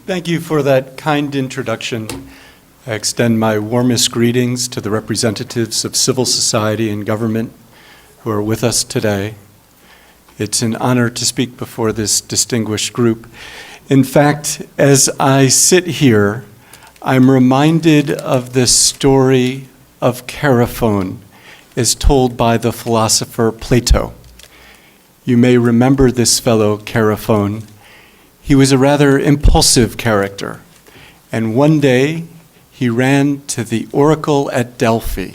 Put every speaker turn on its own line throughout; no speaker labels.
Thank you for that kind introduction. I extend my warmest greetings to the representatives of civil society and government who are with us today. It's an honor to speak before this distinguished group. In fact, as I sit here, I'm reminded of the story of Chaerephon as told by the philosopher Plato. You may remember this fellow Chaerephon. He was a rather impulsive character, and one day he ran to the oracle at Delphi,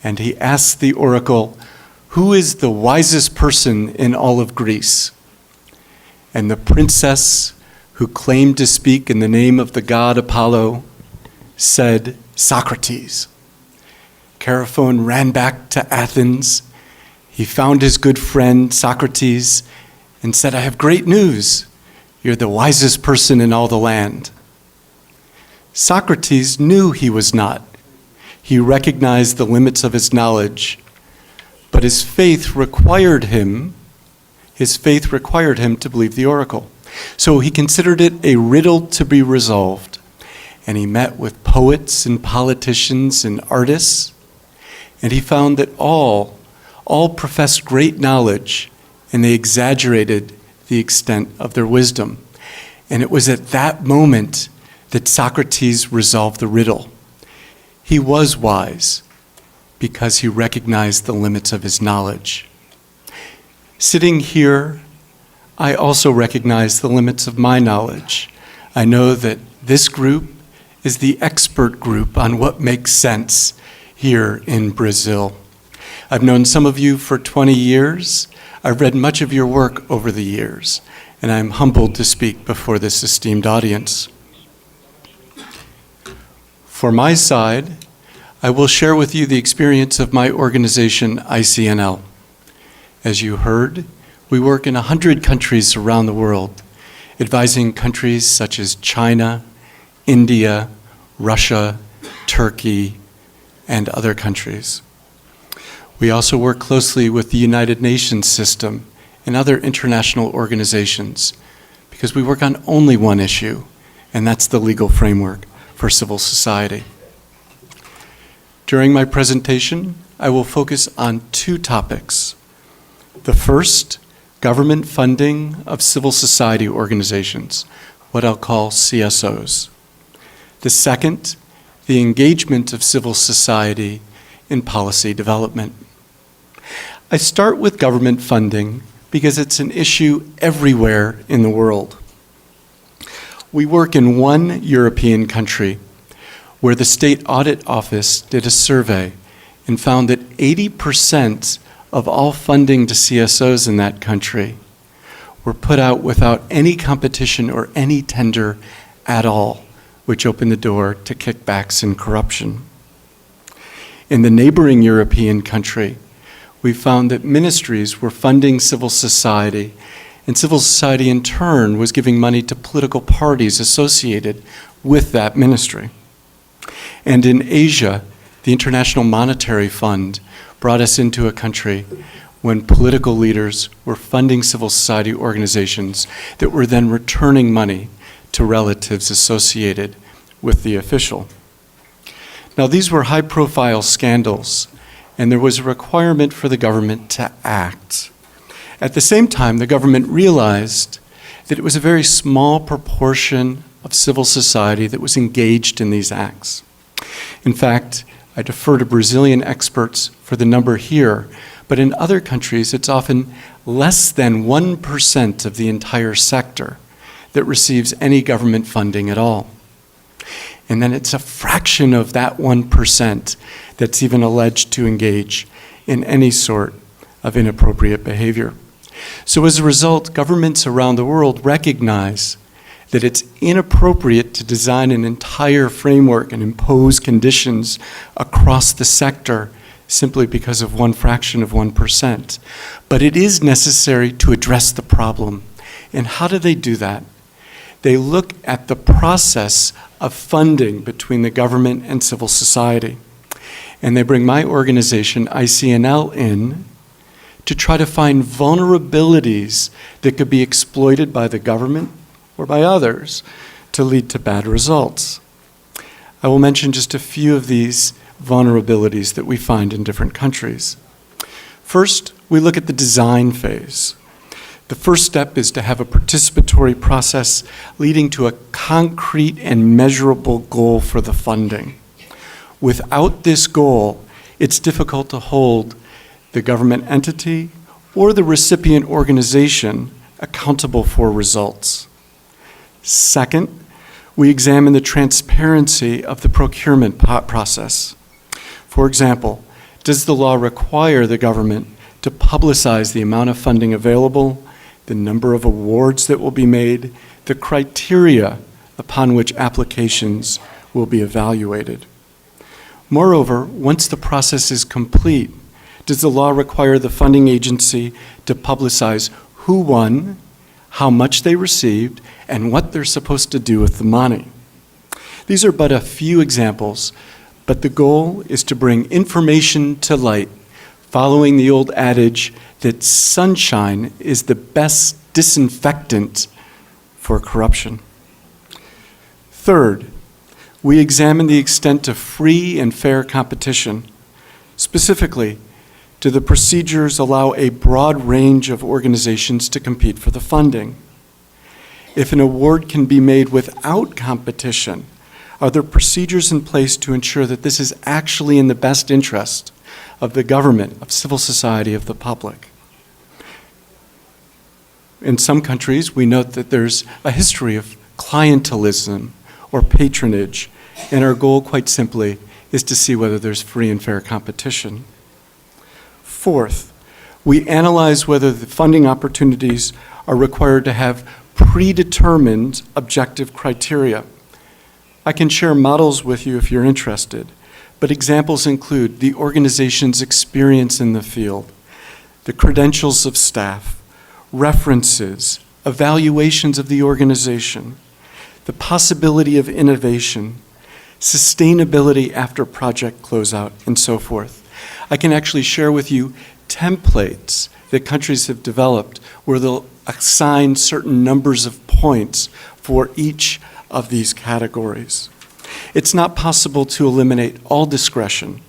and he asked the oracle, "Who is the wisest person in all of Greece?" And the princess, who claimed to speak in the name of the god Apollo, said, "Socrates." Chaerephon ran back to Athens. He found his good friend Socrates and said, "I have great news. You're the wisest person in all the land." Socrates knew he was not. He recognized the limits of his knowledge, but his faith required him to believe the oracle. So he considered it a riddle to be resolved, and he met with poets and politicians and artists, and he found that all professed great knowledge, and they exaggerated the extent of their wisdom. And it was at that moment that Socrates resolved the riddle. He was wise because he recognized the limits of his knowledge. Sitting here, I also recognize the limits of my knowledge. I know that this group is the expert group on what makes sense here in Brazil. I've known some of you for 20 years. I've read much of your work over the years, and I'm humbled to speak before this esteemed audience. For my side, I will share with you the experience of my organization, ICNL. As you heard, we work in 100 countries around the world, advising countries such as China, India, Russia, Turkey, and other countries. We also work closely with the United Nations system and other international organizations because we work on only one issue, and that's the legal framework for civil society. During my presentation, I will focus on two topics. The first, government funding of civil society organizations, what I'll call CSOs. The second, the engagement of civil society in policy development. I start with government funding because it's an issue everywhere in the world. We work in one European country where the State Audit Office did a survey and found that 80% of all funding to CSOs in that country were put out without any competition or any tender at all, which opened the door to kickbacks and corruption. In the neighboring European country, we found that ministries were funding civil society, and civil society in turn was giving money to political parties associated with that ministry. And in Asia, the International Monetary Fund brought us into a country when political leaders were funding civil society organizations that were then returning money to relatives associated with the official. Now, these were high-profile scandals, and there was a requirement for the government to act. At the same time, the government realized that it was a very small proportion of civil society that was engaged in these acts. In fact, I defer to Brazilian experts for the number here, but in other countries, it's often less than 1% of the entire sector that receives any government funding at all. And then it's a fraction of that 1% that's even alleged to engage in any sort of inappropriate behavior. So as a result, governments around the world recognize that it's inappropriate to design an entire framework and impose conditions across the sector simply because of one fraction of 1%. But it is necessary to address the problem. And how do they do that? They look at the process of funding between the government and civil society. And they bring my organization, ICNL, in to try to find vulnerabilities that could be exploited by the government or by others to lead to bad results. I will mention just a few of these vulnerabilities that we find in different countries. First, we look at the design phase. The first step is to have a participatory process leading to a concrete and measurable goal for the funding. Without this goal, it's difficult to hold the government entity or the recipient organization accountable for results. Second, we examine the transparency of the procurement process. For example, does the law require the government to publicize the amount of funding available, the number of awards that will be made, the criteria upon which applications will be evaluated? Moreover, once the process is complete, does the law require the funding agency to publicize who won, how much they received, and what they're supposed to do with the money? These are but a few examples, but the goal is to bring information to light, following the old adage that sunshine is the best disinfectant for corruption. Third, we examine the extent of free and fair competition. Specifically, do the procedures allow a broad range of organizations to compete for the funding? If an award can be made without competition, are there procedures in place to ensure that this is actually in the best interest of the government, of civil society, of the public? In some countries, we note that there's a history of clientelism or patronage, and our goal, quite simply, is to see whether there's free and fair competition. Fourth, we analyze whether the funding opportunities are required to have predetermined objective criteria. I can share models with you if you're interested, but examples include the organization's experience in the field, the credentials of staff, references, evaluations of the organization, the possibility of innovation, sustainability after project closeout, and so forth. I can actually share with you templates that countries have developed where they'll assign certain numbers of points for each of these categories. It's not possible to eliminate all discretion,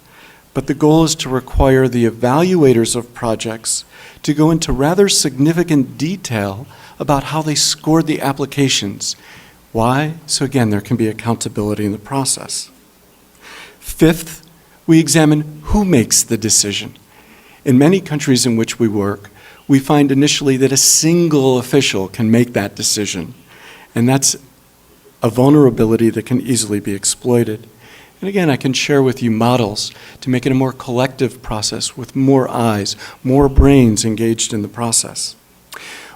but the goal is to require the evaluators of projects to go into rather significant detail about how they scored the applications. Why? So again, there can be accountability in the process. Fifth, we examine who makes the decision. In many countries in which we work, we find initially that a single official can make that decision, and that's a vulnerability that can easily be exploited. And again, I can share with you models to make it a more collective process with more eyes, more brains engaged in the process.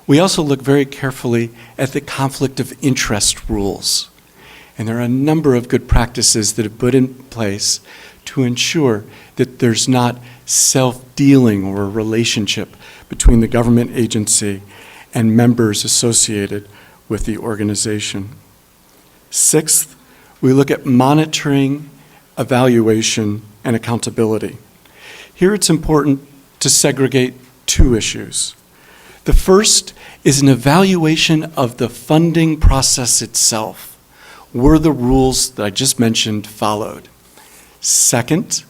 We also look very carefully at the conflict of interest rules. And there are a number of good practices that have put in place to ensure that there's not self-dealing or a relationship between the government agency and members associated with the organization. Sixth, we look at monitoring, evaluation, and accountability. Here it's important to segregate two issues. The first is an evaluation of the funding process itself. Were the rules that I just mentioned followed? Second,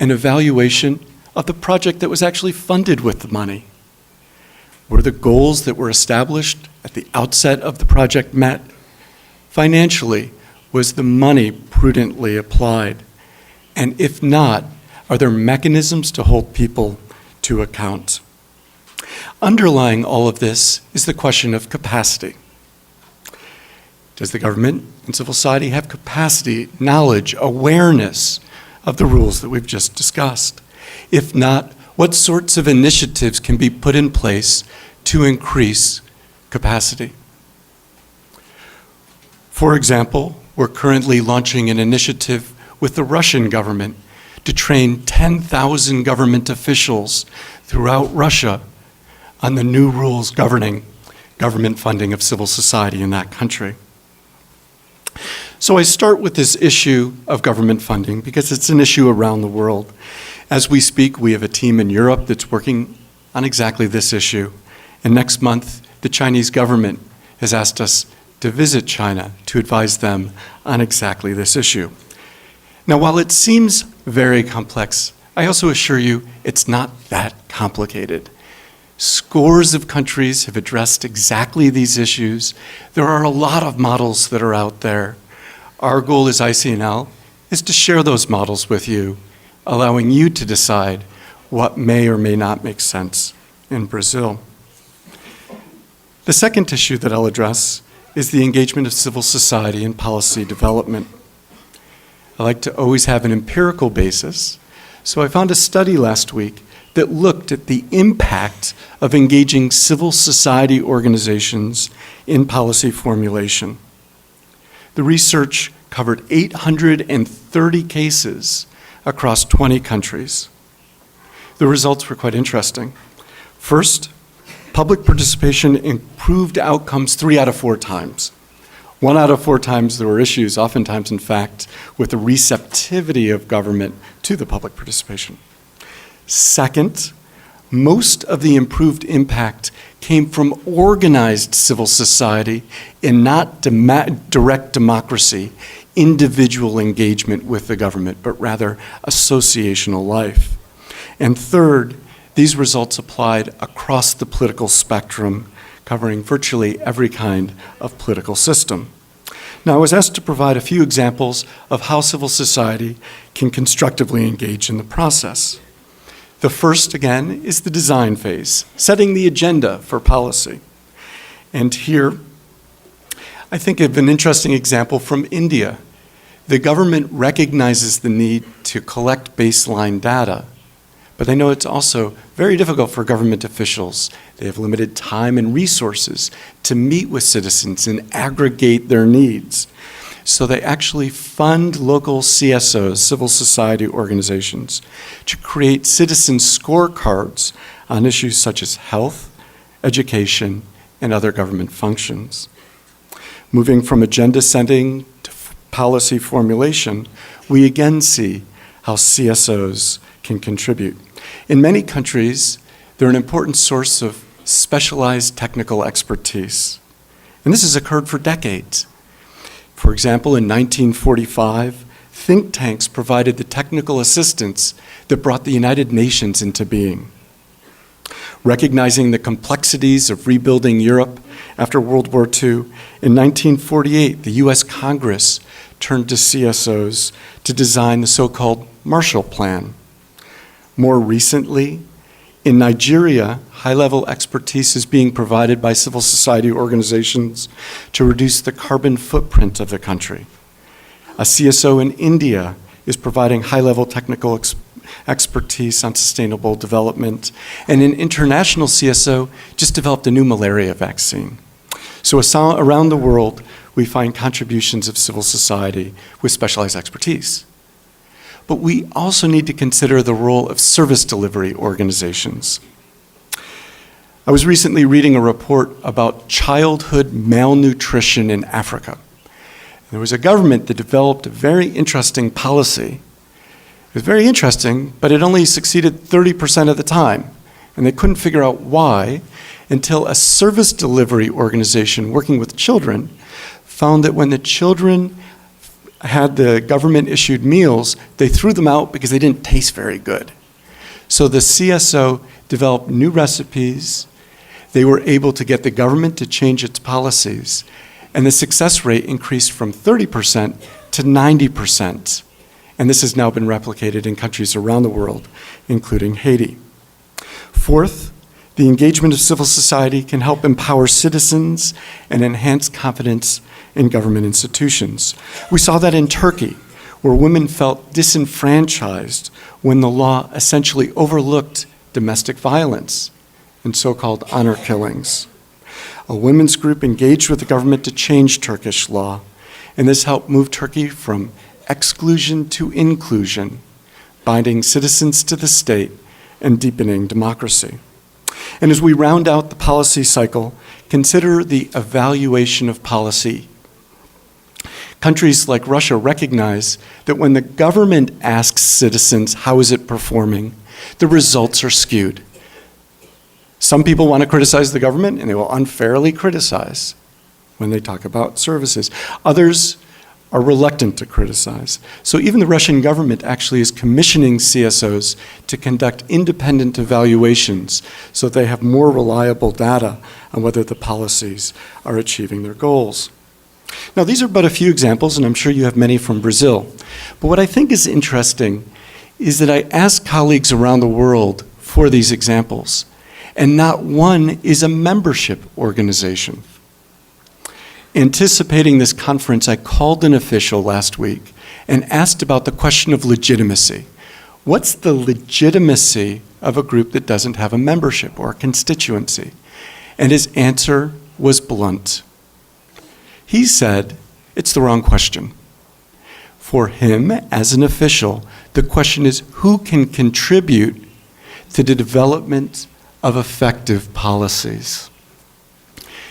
an evaluation of the project that was actually funded with the money. Were the goals that were established at the outset of the project met? Financially, was the money prudently applied? And if not, are there mechanisms to hold people to account? Underlying all of this is the question of capacity. Does the government and civil society have capacity, knowledge, awareness of the rules that we've just discussed? If not, what sorts of initiatives can be put in place to increase capacity? For example, we're currently launching an initiative with the Russian government to train 10,000 government officials throughout Russia on the new rules governing government funding of civil society in that country. So I start with this issue of government funding because it's an issue around the world. As we speak, we have a team in Europe that's working on exactly this issue. And next month, the Chinese government has asked us to visit China to advise them on exactly this issue. Now, while it seems very complex, I also assure you it's not that complicated. Scores of countries have addressed exactly these issues. There are a lot of models that are out there. Our goal as ICNL is to share those models with you, allowing you to decide what may or may not make sense in Brazil. The second issue that I'll address is the engagement of civil society in policy development. I like to always have an empirical basis, so I found a study last week that looked at the impact of engaging civil society organizations in policy formulation. The research covered 830 cases across 20 countries. The results were quite interesting. First, public participation improved outcomes 3 out of 4 times. 1 out of 4 times there were issues, oftentimes in fact, with the receptivity of government to the public participation. Second, most of the improved impact came from organized civil society and not direct democracy, individual engagement with the government, but rather associational life. And third, these results applied across the political spectrum, covering virtually every kind of political system. Now, I was asked to provide a few examples of how civil society can constructively engage in the process. The first, again, is the design phase, setting the agenda for policy. And here, I think of an interesting example from India. The government recognizes the need to collect baseline data, but they know it's also very difficult for government officials. They have limited time and resources to meet with citizens and aggregate their needs. So they actually fund local CSOs, civil society organizations, to create citizen scorecards on issues such as health, education, and other government functions. Moving from agenda setting to policy formulation, we again see how CSOs can contribute. In many countries, they're an important source of specialized technical expertise. And this has occurred for decades. For example, in 1945, think tanks provided the technical assistance that brought the United Nations into being. Recognizing the complexities of rebuilding Europe after World War II, in 1948, the US Congress turned to CSOs to design the so-called Marshall Plan. More recently, in Nigeria, high-level expertise is being provided by civil society organizations to reduce the carbon footprint of the country. A CSO in India is providing high-level technical expertise on sustainable development, and an international CSO just developed a new malaria vaccine. So around the world, we find contributions of civil society with specialized expertise. But we also need to consider the role of service delivery organizations. I was recently reading a report about childhood malnutrition in Africa. There was a government that developed a very interesting policy. It was very interesting, but it only succeeded 30% of the time. And they couldn't figure out why until a service delivery organization working with children found that when the children had the government-issued meals, they threw them out because they didn't taste very good. So the CSO developed new recipes. They were able to get the government to change its policies, and the success rate increased from 30% to 90%. And this has now been replicated in countries around the world, including Haiti. Fourth, the engagement of civil society can help empower citizens and enhance confidence in government institutions. We saw that in Turkey, where women felt disenfranchised when the law essentially overlooked domestic violence and so-called honor killings. A women's group engaged with the government to change Turkish law, and this helped move Turkey from exclusion to inclusion, binding citizens to the state and deepening democracy. And as we round out the policy cycle, consider the evaluation of policy. Countries like Russia recognize that when the government asks citizens, how is it performing, the results are skewed. Some people want to criticize the government, and they will unfairly criticize. when they talk about services. Others are reluctant to criticize. So even the Russian government actually is commissioning CSOs to conduct independent evaluations so they have more reliable data on whether the policies are achieving their goals. Now, these are but a few examples, and I'm sure you have many from Brazil. But what I think is interesting is that I asked colleagues around the world for these examples, and not one is a membership organization. Anticipating this conference, I called an official last week and asked about the question of legitimacy. What's the legitimacy of a group that doesn't have a membership or a constituency? And his answer was blunt. He said, it's the wrong question. For him, as an official, the question is who can contribute to the development of effective policies.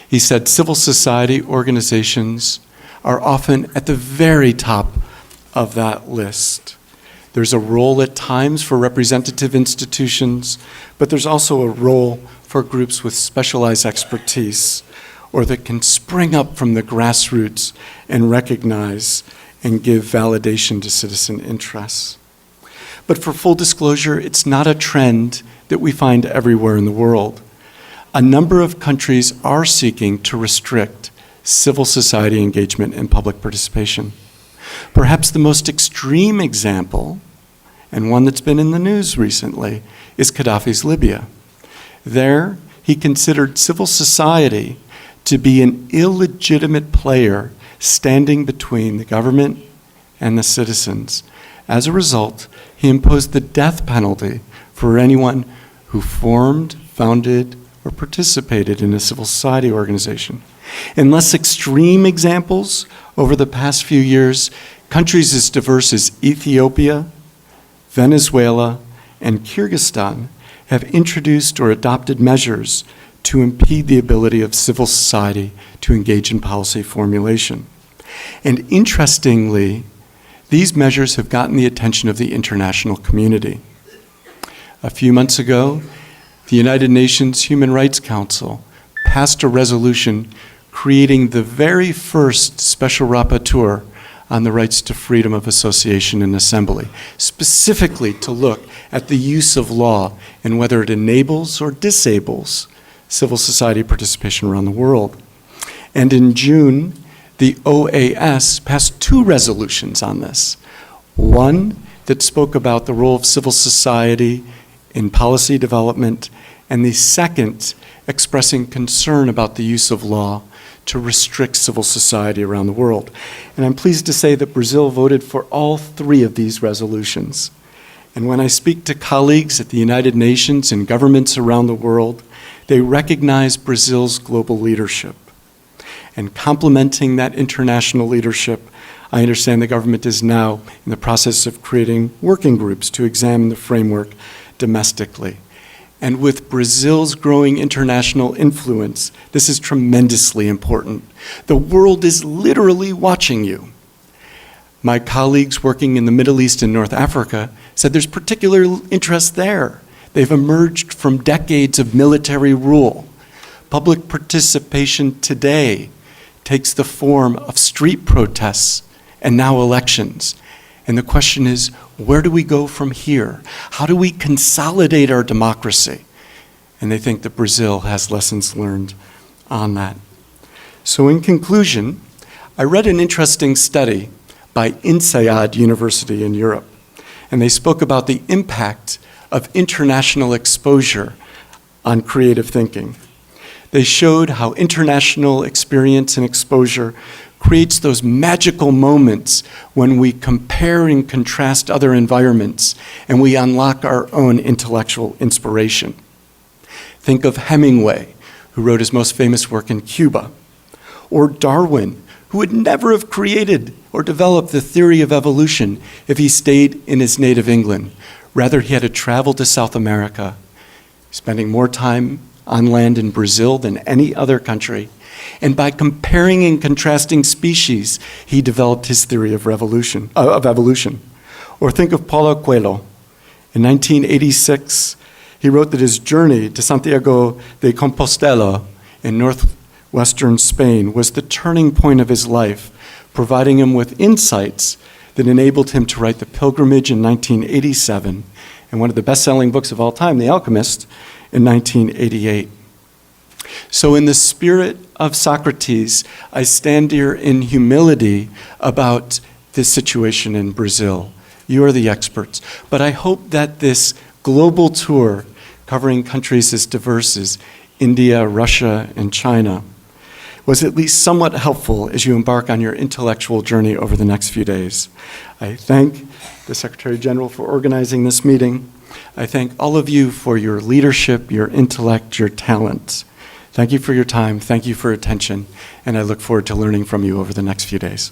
He said civil society organizations are often at the very top of that list. There's a role at times for representative institutions, but there's also a role for groups with specialized expertise or that can spring up from the grassroots and recognize and give validation to citizen interests. But for full disclosure, it's not a trend that we find everywhere in the world. A number of countries are seeking to restrict civil society engagement and public participation. Perhaps the most extreme example, and one that's been in the news recently, is Gaddafi's Libya. There, he considered civil society to be an illegitimate player standing between the government and the citizens. As a result, he imposed the death penalty for anyone who formed, founded, or participated in a civil society organization. In less extreme examples, over the past few years, countries as diverse as Ethiopia, Venezuela, and Kyrgyzstan have introduced or adopted measures to impede the ability of civil society to engage in policy formulation. And interestingly, these measures have gotten the attention of the international community. A few months ago, the United Nations Human Rights Council passed a resolution creating the very first special rapporteur on the rights to freedom of association and assembly, specifically to look at the use of law and whether it enables or disables civil society participation around the world. And in June, the OAS passed 2 resolutions on this. One that spoke about the role of civil society in policy development, and the second expressing concern about the use of law to restrict civil society around the world. And I'm pleased to say that Brazil voted for all 3 of these resolutions. And when I speak to colleagues at the United Nations and governments around the world, they recognize Brazil's global leadership. And complementing that international leadership, I understand the government is now in the process of creating working groups to examine the framework domestically. And with Brazil's growing international influence, this is tremendously important. The world is literally watching you. My colleagues working in the Middle East and North Africa said there's particular interest there. They've emerged from decades of military rule. Public participation today takes the form of street protests and now elections. And the question is, where do we go from here? How do we consolidate our democracy? And they think that Brazil has lessons learned on that. So in conclusion, I read an interesting study by INSEAD University in Europe, and they spoke about the impact of international exposure on creative thinking. They showed how international experience and exposure creates those magical moments when we compare and contrast other environments and we unlock our own intellectual inspiration. Think of Hemingway, who wrote his most famous work in Cuba, or Darwin, who would never have created or developed the theory of evolution if he stayed in his native England. Rather, he had to travel to South America, spending more time on land in Brazil than any other country. And by comparing and contrasting species, he developed his theory of evolution. Or think of Paulo Coelho. In 1986, he wrote that his journey to Santiago de Compostela in northwest Western Spain was the turning point of his life, providing him with insights that enabled him to write The Pilgrimage in 1987 and one of the best-selling books of all time, The Alchemist, in 1988. So in the spirit of Socrates, I stand here in humility about this situation in Brazil. You are the experts. But I hope that this global tour covering countries as diverse as India, Russia, and China was at least somewhat helpful as you embark on your intellectual journey over the next few days. I thank the Secretary General for organizing this meeting. I thank all of you for your leadership, your intellect, your talent. Thank you for your time, thank you for attention, and I look forward to learning from you over the next few days.